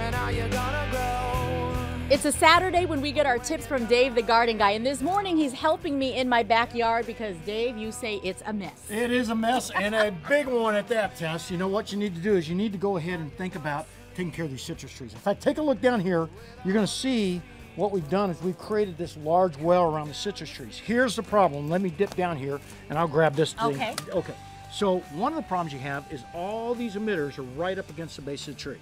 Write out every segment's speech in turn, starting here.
When are you gonna grow? It's a Saturday when we get our tips from Dave, the garden guy. And this morning he's helping me in my backyard because, Dave, you say it's a mess. It is a mess, and a big one at that, Tess. You know what you need to do is you need to go ahead and think about taking care of these citrus trees. In fact, take a look down here. You're going to see what we've done is we've created this large well around the citrus trees. Here's the problem. Let me dip down here, and I'll grab this thing. Okay. Okay. So one of the problems you have is all these emitters are right up against the base of the tree.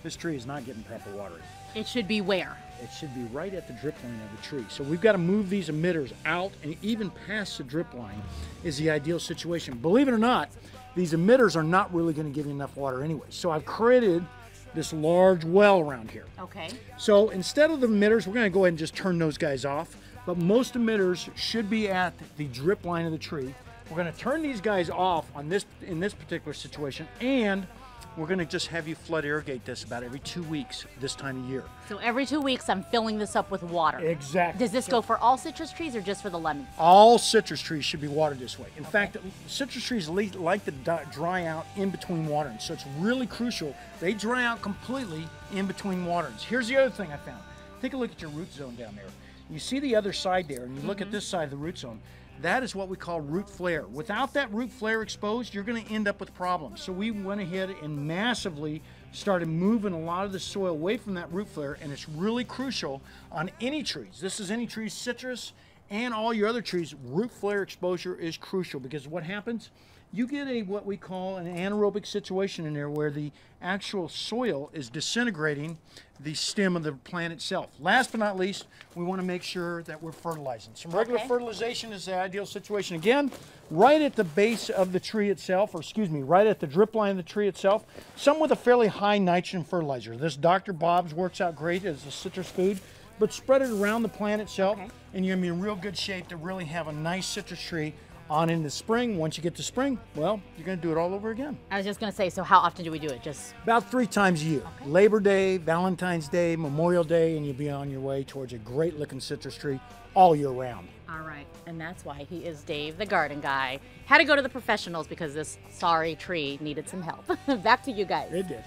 This tree is not getting proper watering. It should be where? It should be right at the drip line of the tree. So we've got to move these emitters out, and even past the drip line is the ideal situation. Believe it or not, these emitters are not really going to give you enough water anyway. So I've created this large well around here. Okay. So instead of the emitters, we're going to go ahead and just turn those guys off. But most emitters should be at the drip line of the tree. We're going to turn these guys off on this in this particular situation, and we're going to just have you flood irrigate this about every 2 weeks this time of year. So every 2 weeks I'm filling this up with water. Exactly. Does this go for all citrus trees or just for the lemons? All citrus trees should be watered this way. In fact, citrus trees like to dry out in between waterings, so it's really crucial. They dry out completely in between waterings. Here's the other thing I found. Take a look at your root zone down there. You see the other side there, and you look at this side of the root zone. That is what we call root flare. Without that root flare exposed, you're going to end up with problems. So we went ahead and massively started moving a lot of the soil away from that root flare, and it's really crucial on any trees. This is any trees, citrus, and all your other trees. Root flare exposure is crucial because what happens? You get what we call an anaerobic situation in there where the actual soil is disintegrating the stem of the plant itself. Last but not least, we want to make sure that we're fertilizing. Some regular fertilization is the ideal situation. Again, right at the base of the tree itself, or excuse me, right at the drip line of the tree itself, some with a fairly high nitrogen fertilizer. This Dr. Bob's works out great as a citrus food, but spread it around the plant itself, and you're going to be in real good shape to really have a nice citrus tree on into spring. Once you get to spring, well, you're going to do it all over again. I was just going to say, so how often do we do it? Just about 3 times a year. Labor Day, Valentine's Day, Memorial Day, and you'll be on your way towards a great looking citrus tree all year round. all right. And that's why he is Dave, the garden guy. Had to go to the professionals because this sorry tree needed some help. Back to you guys. It did.